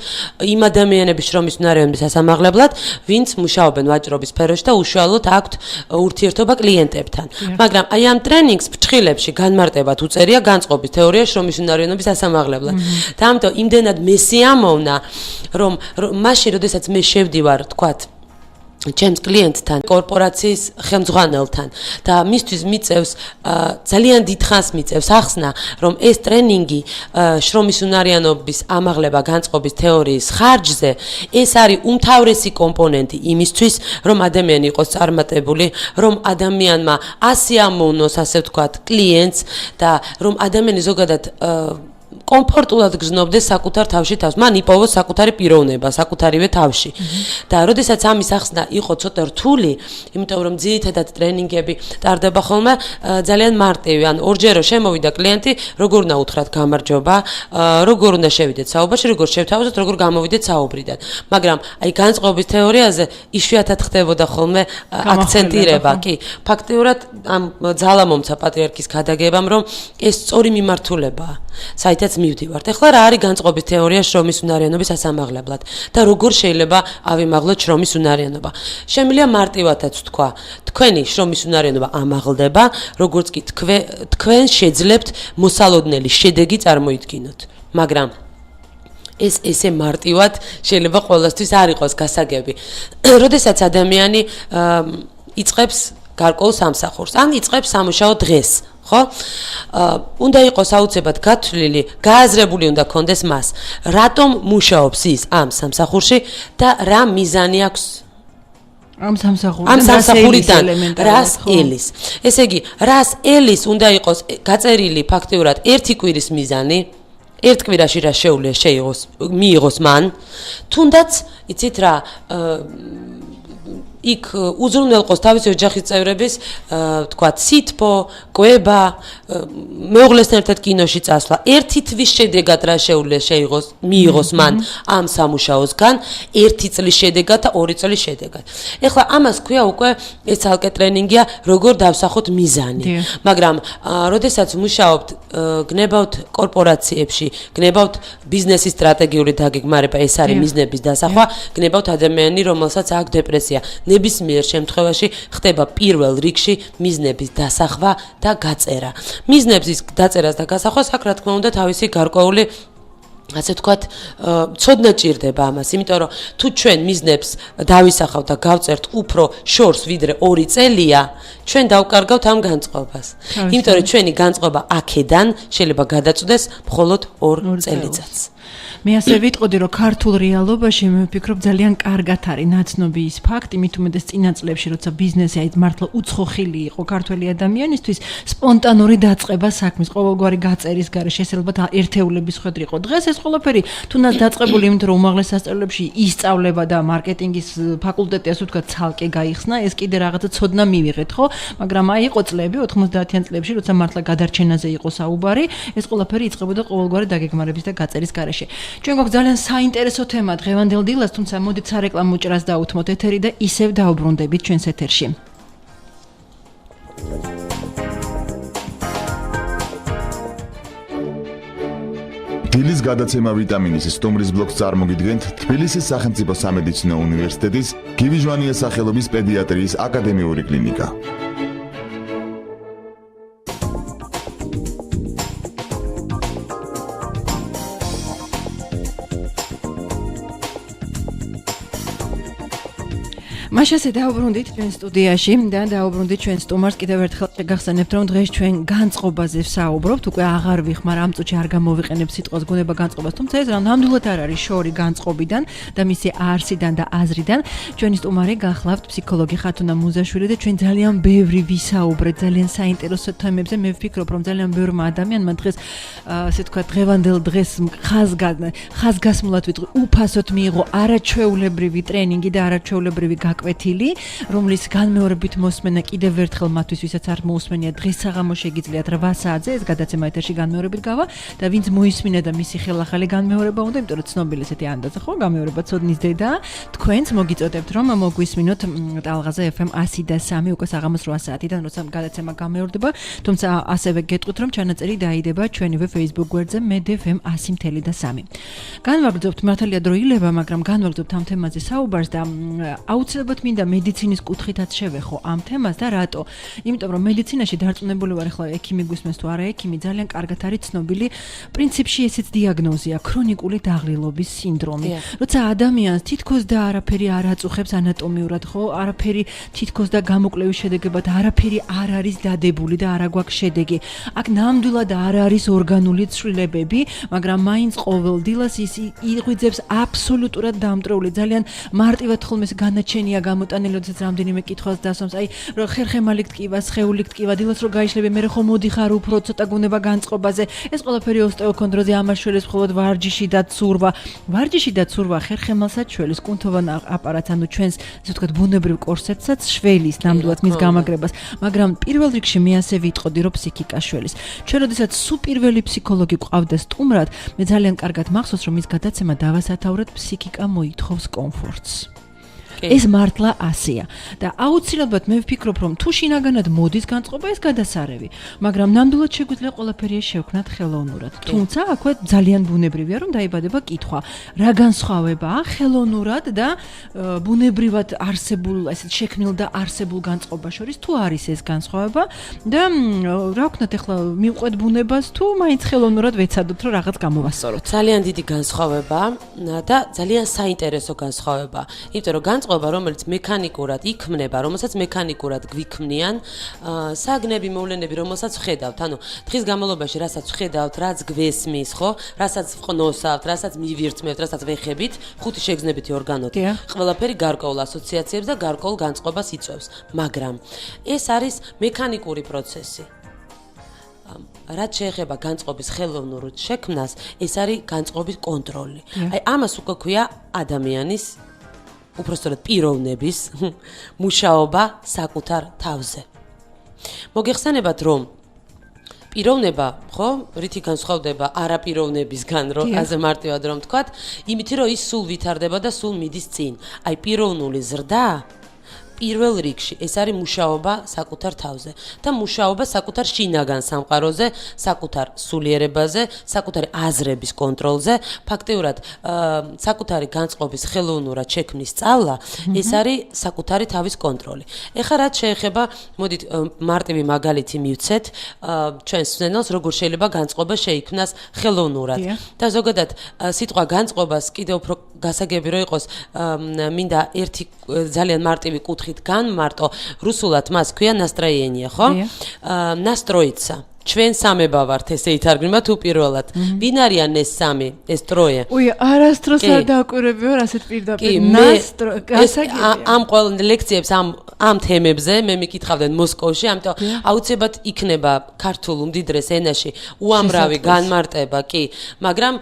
იმ ადამიანების შრომის უნარიანობის ასამაღლებლად, ვინც მუშაობენ ვაჭრობის სფეროში და უშუალოდ აქვთ ურთიერთობა კლიენტებთან. მაგრამ აი ამ ტრენინგს ფრჩხილებში განმარტებად უწერია განწყობის თეორია შრომის უნარიანობის ასამაღლებლად. და ამიტომ იმდენად მე სიამოვნა, რომ მაშინ, როდესაც მე შევდივარ, თქვათ, ჩემს კლიენტთან, კორპორაციის ხელმძღვანელთან და მისთვის მიწევს ძალიან დიდ ხანს მიწევს ახსნა, რომ ეს ტრენინგი შრომის უნარიანობის ამაღლება განწყობის თეორიის ხარჯზე, ეს არის უმთავრესი კომპონენტი იმისთვის, რომ ადამიანი იყოს წარმატებული, რომ ადამიანმა ასიამოვნოს, ასე ვთქვათ, კლიენტს და რომ ადამიანი ზოგადად კომფორტულად გრძნობდეს საკუთარ თავში თავს. მან იპოვოს საკუთარი პიროვნება, საკუთარივე თავში. და როდესაც ამის ახსნა იყო ცოტა რთული, იმიტომ რომ ძირითადად ტრენინგები ტარდება ხოლმე ძალიან მარტივი, ან ორჯერ შემოვიდა კლიენტი, როგორ უნდა უთხრათ გამარჯობა, როგორ უნდა შევიდეთ საუბარში, როგორ შევთავაზოთ, როგორ გამოვიდეთ საუბრიდან. მაგრამ აი განწყობის თეორიაზე იშვიათად ხდებოდა ხოლმე აქცენტირება, კი. ფაქტიურად ამ ძალა მომცა პატრიარქის გადაგებამ, რომ ეს სწორი მიმართულებაა. საერთოდ მივდივართ. ეხლა რა არის განწყობის თეორია შრომის უნარიანობის ასამაღლებლად და როგორ შეიძლება ავიმაღლოთ შრომის უნარიანობა? შემიძლია მარტივადაც ვთქვა, თქვენი შრომის უნარიანობა ამაღლდება, როგორც კი თქვენ შეძლებთ მოსალოდნელი შედეგი წარმოიდგინოთ. მაგრამ ეს ესე მარტივად შეიძლება ყოველთვის არ იყოს გასაგები. როდესაც ადამიანი იწყებს გარკვეულ სამსახურს, ან იწყებს სამუშაო დღეს, ხო? უნდა იყოს აუცილებლად გათვლილი, გააზრებული უნდა კონდეს მას, რატომ მუშაობს ის ამ სამსახურში და რა მიზანი აქვს ამ სამსახურიდან, რას ელის. ესე იგი, რას ელის უნდა იყოს გაწერილი ფაქტიურად ერთი კვირის მიზანი, ერთ კვირაში რა შეუძლია მიიღოს მან, თუნდაც იცით რა იქ უზრუნველყოს თავისი ოჯახის წევრების, თქვათ, სითბო, კვება, მეუღლესთან ერთად კინოში წასვლა. ერთი თვის შედეგად რა შეუძლია მიიღოს მან ამ სამუშაოსგან, ერთი წლის შედეგად და ორი წლის შედეგად. ეხლა ამას ქვია უკვე ეს ცალკე ტრენინგია, როგორ დავსახოთ მიზანი. მაგრამ როდესაც მუშაობთ, გნებავთ კორპორაციებში, გნებავთ ბიზნესის სტრატეგიული დაგეგმარება, ეს არის მიზნების დასახვა, გნებავთ ადამიანი, რომელსაც აქვს დეპრესია. ნებისმიერ შემთხვევაში ხდება პირველ რიგში მიზნების დასახვა და გაწერა. მიზნების დაწერას და გასახვას აქ რა თქმა უნდა თავისი გარკვეული ასე ვთქვათ, ცოდნა ჭირდება ამას, იმიტომ რომ თუ ჩვენ მიზნებს დავისახავთ და გავწერთ უფრო შორს ვიდრე 2 წელია, ჩვენ დავკარგავთ ამ განწყობას. იმიტომ რომ ჩვენი განწყობა აქედან შეიძლება გადაწყვეტს მხოლოდ 2 წელიწადს. მე ასე ვიტყოდი, რომ ქართულ რეალობაში მე ვფიქრობ ძალიან კარგად არის ნაცნობი ის ფაქტი, მით უმეტეს წინა წლებში, როცა ბიზნესი აი მართლა უცხოხილი იყო ქართველი ადამიანისთვის, სპონტანური დაწყება საქმის, ყოველგვარი გაწერის გარეშე, შესაძლოა ერთეულების ხედრი იყო. დღეს ეს ყველაფერი თუნდაც დაწყებული, იმიტომ რომ უმაღლეს სასწავლებლებში ისწავლება და მარკეტინგის ფაკულტეტი ასე ვთქვათ, ცალკე გაიხსნა, ეს კიდე რაღაცა ცოდნა მივიღეთ, ხო? მაგრამ აი იყო წლები 90-იან წლებში, როცა მართლა გადარჩენაზე იყო საუბარი, ეს ყველაფერი იწყებოდა ყოველგვარი დაგეგმარების და გაწერის გარეშე. სტუდიაში. ჩვენ გვაქვს ძალიან საინტერესო თემა დღევანდელ დილას, თუმცა მოდით სარეკლამო ჭრას დაუთმოთ ეთერი და ისევ დაუბრუნდებით ჩვენს ეთერში. დილის გადაცემა ვიტამინის სტუმრის ბლოკს წარმოგიდგენთ თბილისის სახელმწიფო სამედიცინო უნივერსიტეტის გივი ჟვანიას სახელობის პედიატრიის აკადემიური კლინიკა. მაშასე დაუბრუნდით ჩვენ სტუდიაში და დაუბრუნდით ჩვენ სტუმარს კიდევ ერთხელ შეგახსენებთ რომ დღეს ჩვენ განწყობაზე ვსაუბრობთ უკვე აღარ ვიხმარ ამ წუთში არ გამოვიყენებ სიტყვას გუნება განწყობას თუმცა ეს რა ნამდვილად არ არის შორი განწყობიდან და მისი არსიდან და აზრიდან ჩვენი სტუმარი გახლავთ ფსიქოლოგი ხათუნა მუზაშვილი და ჩვენ ძალიან ბევრი ვისაუბრეთ ძალიან საინტერესო თემებზე მე ვფიქრობ რომ ძალიან ბევრმა ადამიანმა დღეს ასე თქვა დღევანდელ დღეს ხაზგასმულად ვიტყვი უფასოდ მიიღო არაჩვეულებრივი ტრენინგი და არაჩვეულებრივი კვეთილი, რომლის განმეორებით მოსმენა კიდევ ერთხელ მათთვის, ვისაც არ მოусმენია დღეს საღამო შეგიძლიათ 8 საათზე ეს გადაცემა ეთერში განმეორებით გავა და ვინც მოისმინა და მისი ხელახალი განმეორება უნდა, იმიტომ რომ ცნობილი ესეთი ანდაზა ხო, განმეორება ცოდნის დედა, თქვენც მოგიწოდებთ რომ მოგვისმინოთ ტალღაზე FM 100.3 უკვე საღამოს 8 საათიდან, როცა გადაცემა გამეორდება, თუმცა ასევე გეტყვით რომ ჩანაწერი დაიდება ჩვენივე Facebook გვერდზე med.fm 100.3. განვაგრძობთ მართალია დრო ილება, მაგრამ განვაგრძობთ ამ თემაზე საუბარს და აუცილებლად მინდა მედიცინის კუთხითაც შევეხო ამ თემას და რატო? იმიტომ რომ მედიცინაში დარწმუნებული ვარ, ახლა ექიმი გვისმენს თუ არა ექიმი, ძალიან კარგად არის ცნობილი პრინციპში ესეც დიაგნოზია, ქრონიკული დაღლილობის სინდრომი. როცა ადამიანს თითქოს და არაფერი არ აწუხებს ანატომიურად, ხო, არაფერი თითქოს და გამოკლევის შედეგებად არაფერი არ არის დადებული და არ აგვაქვს შედეგი. აქ ნამდვილად არ არის ორგანული ცვლილებები, მაგრამ მაინც ყოველ დილას ის იღვიძებს აბსოლუტურად დამტრეული, ძალიან მარტივად ხოლმე განაჩენია გამოტანილი, როდესაც რამდენიმე კითხვას დასვამს, აი რომ ხერხემალი გტკივა, სხეული გტკივა, დილას რო გაიშლები, მე ხო მოდიხარ უფრო ცოტა გუნება განწყობაზე. ეს ყველაფერი ოსტეოქონდროზი ამას შველის მხოლოდ ვარჯიში და ცურვა. ვარჯიში და ცურვა ხერხემალსაც შველის, კუნთოვან აპარატს, ანუ ჩვენს, ასე ვთქვათ, ბუნებრივ კორსეტსაც შველის, ნამდვილად მის გამაგრებას. მაგრამ პირველ რიგში მე ასე ვიტყოდი, რომ ფსიქიკა შველის. ჩვენ როდესაც სუპირველი ფსიქოლოგი გვყავდა სტუმრად, მე ძალიან კარგად მახსოვს, რომ ის გადაცემა დავასათავრეთ ფსიქიკა მოითხოვს კომფორტს. ეს მართლა ასეა და აუცილებლად მე ვფიქრობ რომ თუ შინაგანად მოდის განწყობა ეს გადასარევი, მაგრამ ნამდვილად შეგვიძლია ყველაფერი შევქნათ ხელოვნურად. თუმცა აქვე ძალიან ბუნებრივია რომ დაიბადება კითხვა, რა განსხვავებაა ხელოვნურად და ბუნებრივად არსებულ, ესეთ შექმნილ და არსებულ განწყობას შორის, თუ არის ეს განსხვავება და რა ვქნათ ახლა მივყვეთ ბუნებას თუ მაინც ხელოვნურად ვეცადოთ რომ რაღაც გამოვასწოროთ. ძალიან დიდი განსხვავება და ძალიან საინტერესო განსხვავება, იმიტომ რომ განწყობა, რომელიც მექანიკურად იქმნება, რომელსაც მექანიკურად გვიქმნიან, საგნები, მოვლენები, რომელსაც ვხედავთ, ანუ დღის განმავლობაში, რასაც ვხედავთ, რაც გვესმის, ხო, რასაც ვყნოსავთ, რასაც მივირთმევთ, რასაც ვეხებით, ხუთი შეგრძნებითი ორგანოთი, ყველაფერი გარკვეულ ასოციაციებს და გარკვეულ განწყობას იწვევს, მაგრამ ეს არის მექანიკური პროცესი. რაც შეეხება განწყობის ხელოვნურ შექმნას, ეს არის განწყობის კონტროლი. აი ამას უკვე ქვია ადამიანის უпростоრად პიროვნების მუშაობა საკუთარ თავზე. მოგეხსენებათ რომ პიროვნება, ხო, რითი განსხვავდება არაპიროვნებისგან, რომ ასე მარტივად რომ ვთქვათ, იმით რომ ის სულ ვითარდება და სულ მიდის წინ. აი პიროვნული ზრდა პირველ რიგში ეს არის მუშაობა საკუთარ თავზე და მუშაობა საკუთარ შინაგან სამყაროზე, საკუთარ სულიერებაზე, საკუთარი აზრების კონტროლზე, ფაქტიურად საკუთარი განწყობის ხელოვნურად შექმნის სწავლა, ეს არის საკუთარი თავის კონტროლი. ეხლა რაც შეეხება, მოდით მარტივი მაგალითი მივცეთ, ჩვენს მსმენელს როგორ შეიძლება განწყობა შეიქმნას ხელოვნურად. და ზოგადად სიტყვა განწყობას კიდევ უფრო გასაგები რომ იყოს, მინდა ერთი ძალიან მარტივი კუთხით განმარტო, რუსულად მას ქვია настроение, ხო? настроиться. ჩვენ სამება ვართ, ესე ითარგმნება თუ პირველად. ვინ არიან ეს სამი, ეს ტროე? არასდროს არ დააკვირვებიო, ასეთ პირდაპირ. ამ ყოველ ლექციებს ამ თემებზე მე მიკითხავდნენ მოსკოვში, ამიტომ აუცილებლად იქნება ქართულ უმდიდრეს ენაში უამრავი განმარტება, კი, მაგრამ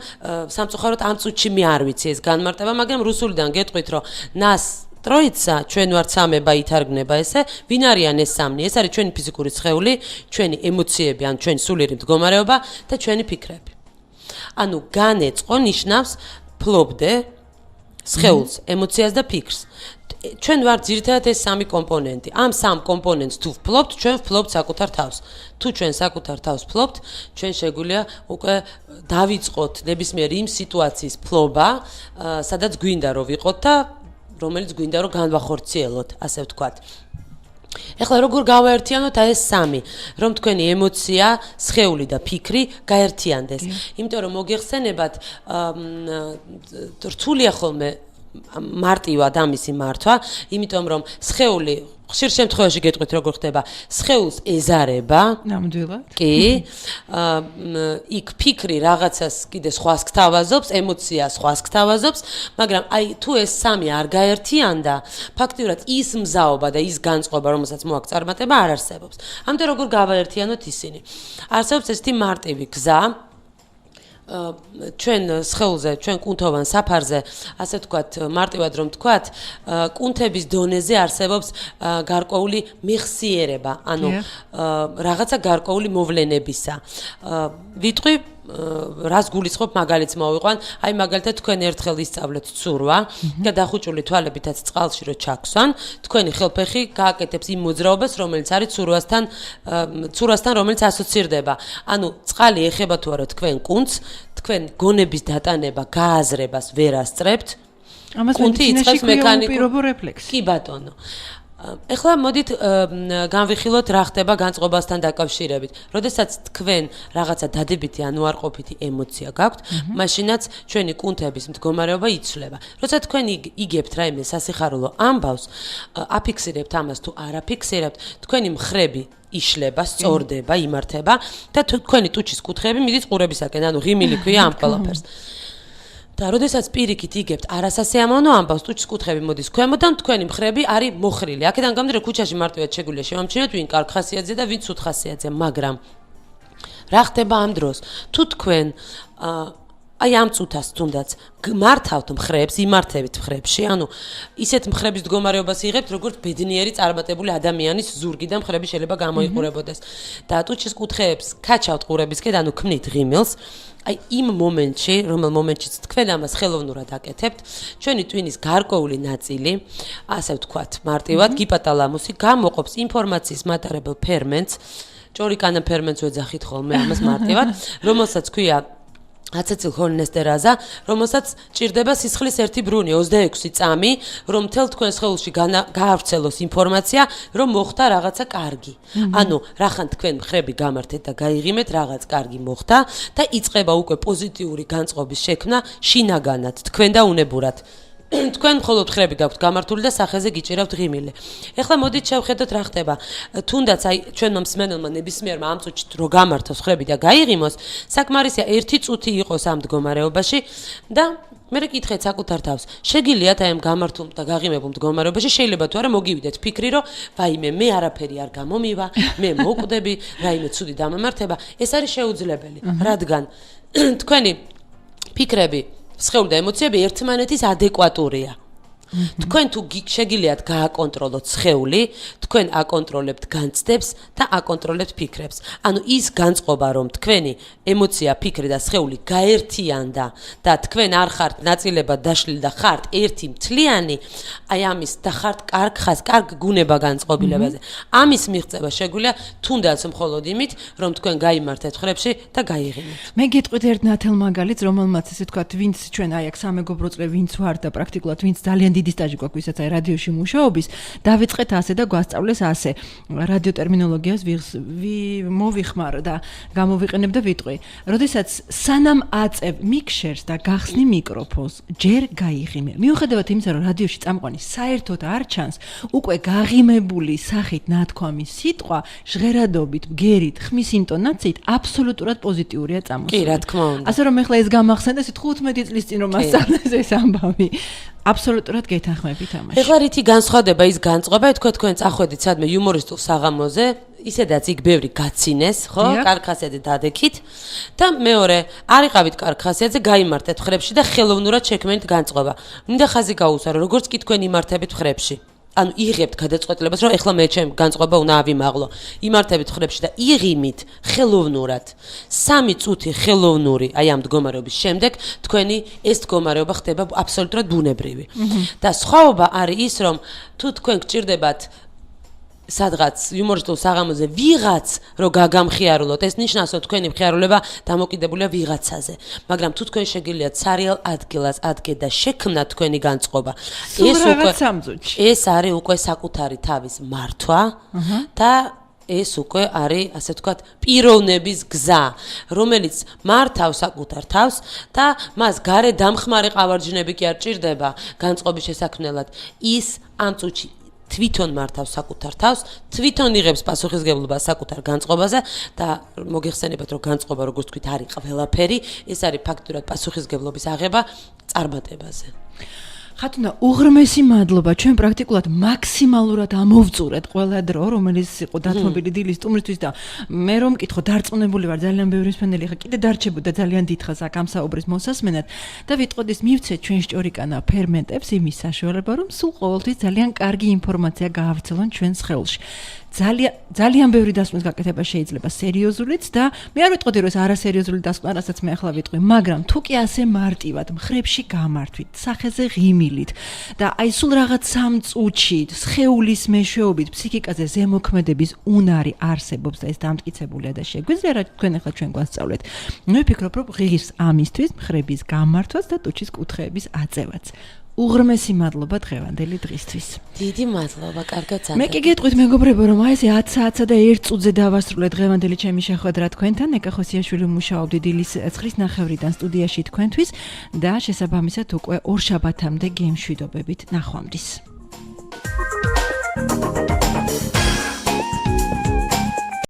სამწუხაროდ ამ წუთში მე არ ვიცი ეს განმარტება, მაგრამ რუსულიდან გეტყვით, რომ ტროიცა, ჩვენ ვართ სამება ითარგმნება ესე, ვინ არიან ეს სამნი? ეს არის ჩვენი ფიზიკური სხეული, ჩვენი ემოციები, ან ჩვენი სულიერი მდგომარეობა და ჩვენი ფიქრები. ანუ განეწყო ნიშნავს ფლობდე სხეულს, ემოციას და ფიქრს. ჩვენ ვართ ძირითადად ეს სამი კომპონენტი. ამ სამ კომპონენტს თუ ვფლობთ, ჩვენ ვფლობთ საკუთარ თავს. თუ ჩვენ საკუთარ თავს ვფლობთ, ჩვენ შეგვიძლია უკვე დავიწყოთ ნებისმიერ იმ სიტუაციის ფლობა, სადაც გვინდა რომ ვიყოთ და რომელიც გვინდა რომ განვახორციელოთ, ასე ვთქვათ. ეხლა როგორ გავაერთიანოთ ეს სამი, რომ თქვენი ემოცია, სხეული და ფიქრი გაერთიანდეს. იმიტომ რომ მოგეხსენებათ, რთულია ხოლმე მარტივად ამისი მართვა, იმიტომ რომ სხეული ხშირ შემთხვევაში გეტყვით როგორ ხდება, სხეულს ეზარება. ნამდვილად. კი. იქ ფიქრი რაღაცას კიდე სხვას გთავაზობს, ემოცია სხვას გთავაზობს, მაგრამ აი თუ ეს სამი არ გაერთიანდა, ფაქტიურად ის მზაობა და ის განწყობა, რომელსაც მოაქვს წარმატება, არ არსებობს. ამიტომ როგორ გავაერთიანოთ ისინი? არსებობს ესეთი მარტივი გზა, ჩვენ სხეულზე, ჩვენ კუნთოვან საფარზე, ასე ვთქვათ, მარტივად რომ ვთქვათ, კუნთების დონეზე არსებობს გარკვეული მეხსიერება, ანუ რაღაცა გარკვეული მოვლენებისა. ვიტყვი რას გულისხმობ მაგალითს მოვიყვან, აი მაგალითად თქვენ ერთხელ ისწავლეთ ცურვა და დახუჭული თვალებითაც წყალში რო ჩაქვსვან, თქვენი ხელფეხი გააკეთებს იმ მოძრაობას, რომელიც არის ცურვასთან, რომელიც ასოცირდება. ანუ წყალი ეხება თუ არა თქვენ კუნთს, თქვენ გონების დატანება, გააზრებას ვერ ასწრებთ. ამას მედიცინაში ქვია უპირობო რეფლექსი. კი ბატონო. ეხლა მოდით განვიხილოთ რა ხდება განწყობასთან დაკავშირებით. როდესაც თქვენ რაღაცა დადებითი ან უარყოფითი ემოცია გაქვთ, მაშინაც ჩვენი კუნთების მდგომარეობა იცვლება. როცა თქვენ იგებთ რაიმე სასიხარულო ამბავს, აფიქსირებთ ამას თუ არ აფიქსირებთ, თქვენი მხრები იშლება, სწორდება, იმართება და თქვენი ტუჩის კუთხეები მიდის ყურებისაკენ, ანუ ღიმილი ქვია ამ ყველაფერს. და როდესაც პირიქით იგებთ არასასიამოვნო ამბავს, ტუჩის კუთხეები მოდის ქვემოდან, თქვენი მხრები არის მოხრილი. აქედან გამომდინარე, ქუჩაში მარტივად შეგვიძლია შევამჩნიოთ, ვინ კარგ ხასიათზე და ვინ ცუდ ხასიათზე, მაგრამ რა ხდება ამ დროს? თუ თქვენ აი ამ წუთას თუნდაც მართავთ მხრებს, იმართებით მხრებში, ანუ ისეთ მხრების მდგომარეობას იღებთ, როგორც ბედნიერი წარმატებული ადამიანის ზურგი და მხრები შეიძლება გამოიყურებოდეს. და ტუჩის კუთხეებს ქაჩავთ ყურებისკენ, ანუ ქმნით ღიმილს. აი იმ მომენტში, რომელ მომენტშიც თქვენ ამას ხელოვნურად აკეთებთ, ჩვენი ტვინის გარკვეული ნაწილი, ასე ვთქვათ, მარტივად ჰიპოთალამუსი გამოყოფს ინფორმაციის მატარებელ ფერმენტს, ჭორიკანა ფერმენტს ვეძახით ხოლმე ამას მარტივად, რომელსაც ქვია აცეტილჰოლინესტერაზა, რომელსაც ჭირდება სისხლის ერთი ბრუნი, 26 წამი, რომ მთელ თქვენ სხეულში გაავრცელოს ინფორმაცია, რომ მოხდა რაღაცა კარგი. ანუ რახან თქვენ მხრები გამართეთ და გაიღიმეთ, რაღაც კარგი მოხდა და იწყება უკვე პოზიტიური განწყობის შექმნა შინაგანად, თქვენ და უნებურად. თქვენ მხოლოდ მხრები გაქვთ გამართული და სახეზე გიჭირავთ ღიმილი. ეხლა მოდით შევხედოთ რა ხდება. თუნდაც აი ჩვენმა მსმენელმა ნებისმიერმა ამ წუთში რო გამართოს მხრები და გაიღიმოს, საკმარისია 1 წუთი იყოს ამ მდგომარეობაში და მე კითხეთ საკუთარ თავს. შეგიძლიათ აი ამ გამართულ და გაღიმებულ მდგომარეობაში შეიძლება თუ არა მოგივიდეთ ფიქრი, რომ ვაიმე მე არაფერი არ გამომივა, მე მოკვდები, რაიმე ცუდი დამემართება. ეს არის შეუძლებელი, რადგან თქვენი ფიქრები სხეული და ემოციები ერთმანეთის ადეკვატურია. თქვენ თუ შეგიძლიათ გააკონტროლოთ სხეული, თქვენ აკონტროლებთ განცდებს და აკონტროლებთ ფიქრებს. ანუ ის განწყობა, რომ თქვენი ემოცია, ფიქრი და სხეული გაერთიანდა და თქვენ არ ხართ ნაწილებად დაშლილი და ხართ ერთი მთლიანი, აი ამის და ხართ კარგ გუნება განწყობილებაზე. ამის მიღწევა შეგვიძლია თუნდაც მხოლოდ იმით, რომ თქვენ გაიმართეთ მხრებში და გაიღიმეთ. მე გეტყვით ერთ ნათელ მაგალითს, რომელმაც ესე ვთქვათ, ვინც ჩვენ აი აქ სამეგობრო წრე ვინც ვარ და პრაქტიკულად ვინც ძალიან დიდი სტაჟი გვაქვს, ვისაც აი რადიოში მუშაობის, დავიწყეთ ასე და გვასწავლეს ასე. რადიო ტერმინოლოგიას მოვიხმარ და გამოვიყენებ და ვიტყვი. როდესაც სანამ აწევ მიქშერს და გახსნი მიკროფონს, ჯერ გაიღიმე. მიუხედავად იმისა, რომ რადიოში წამყვანი საერთოდ არ ჩანს, უკვე გაღიმებული სახით ნათქვამი სიტყვა, ჟღერადობით, ბგერით, ხმის ინტონაციით აბსოლუტურად პოზიტიურია წამოსული. კი, რა თქმა უნდა. ასე რომ ეხლა ეს გამახსენდეს 15 წლის წინ რომ მასწავლეს ეს ამბავი. აბსოლუტურად გეთანხმებით ამაში. ეხლა რითი განსხვავდება ის განწყობა, თქვენ წახვედით სადმე იუმორისტულ საღამოზე, ისედაც იქ ბევრი გაცინეს, ხო? კარგ ხასიათზე დადექით და მეორე, არ იყავით კარგ ხასიათზე, გაიმართეთ მხრებში და ხელოვნურად შექმნით განწყობა. მინდა ხაზი გაუსვარო, როგორც კი თქვენ იმართებით მხრებში. ანუ იღებთ გადაწყვეტილებას, რომ ეხლა მე ჩემ განწყობა უნდა ავიმაღლო. იმართებით ხრებში და იღიმით ხელოვნურად 3 წუთი ხელოვნური აი ამ მდგომარეობის შემდეგ თქვენი ეს მდგომარეობა ხდება აბსოლუტურად ბუნებრივი. და სხვაობა არის ის, რომ თუ თქვენ გჭირდებათ სადღაც იუმორისტულ საღამოზე ვიღაც რო გაგამხიარულოთ, ეს ნიშნავს, რომ თქვენი მხიარულება დამოკიდებულია ვიღაცაზე. მაგრამ თუ თქვენ შეგიძლიათ სარიელ ადგილას ადგეთ და შექმნათ თქვენი განწყობა, ეს არის უკვე საკუთარი თავის მართვა და ეს უკვე არის, ასე ვთქვათ, პიროვნების გზა, რომელიც მართავს საკუთარ თავს და მას გარე დამხმარე ყავარჯნები კი არ ჭირდება განწყობის შესაქმნელად. ის ამ წუთში თვითონ მართავს საკუთარ თავს, თვითონ იღებს პასუხისმგებლობას საკუთარ განწყობაზე და მოგეხსენებათ, რომ განწყობა, როგორც თქვით, არის ყველაფერი, ეს არის ფაქტურად პასუხისმგებლობის აღება წარმატებაზე. ხათუნა, უღრმესი მადლობა. ჩვენ პრაქტიკულად მაქსიმალურად ამოვწურეთ ყველა დრო, რომელიც იყო დათმობილი დილის სტუმრისთვის და მე რომ მკითხო, დარწმუნებული ვარ, ძალიან ბევრი მსმენელი ხა კიდე დარჩებოდა ძალიან დიდხანს აქ ამ საუბრის მოსასმენად და ვიტყოდის მივცეთ ჩვენ სჭორიკანა ფერმენტებს იმის საშუალება, რომ სულ ყოველთვის ძალიან კარგი ინფორმაცია გაავრცელონ ჩვენ სხეულში. ძალიან ბევრი დასკვნის გაკეთება შეიძლება სერიოზულიც და მე არ ვიტყოდი რომ ეს არასერიოზული დასკვნა, რასაც მე ახლა ვიტყვი, მაგრამ თუ კი ასე მარტივად მხრებში გამართვით, სახეზე ღიმილით და აი სულ რაღაც 3 წუთში სხეულის მეშვეობით ფსიქიკაზე ზემოქმედების უნარი არსებობს და ეს დამტკიცებულია და შეგვიძლია რა თქვენ ახლა ჩვენ გვასწავლეთ. მე ვფიქრობ რომ ღირს ამისთვის მხრების გამართვას და ტუჩის კუთხეების აწევაც. უღრმესი მადლობა დღევანდელი დღისთვის. დიდი მადლობა, კარგად ზამთარ. მე კი გეტყვით მეგობრებო, რომ აი ესე 10 საათსა და 1 წუთზე დავასრულე დღევანდელი ჩემი შეხვედრა თქვენთან. ეკა ხოსიაშვილი მუშაობდი დილის 9:30-დან სტუდიაში თქვენთვის და შესაბამისად უკვე ორ შაბათამდე გემშვიდობებით ნახვამდის.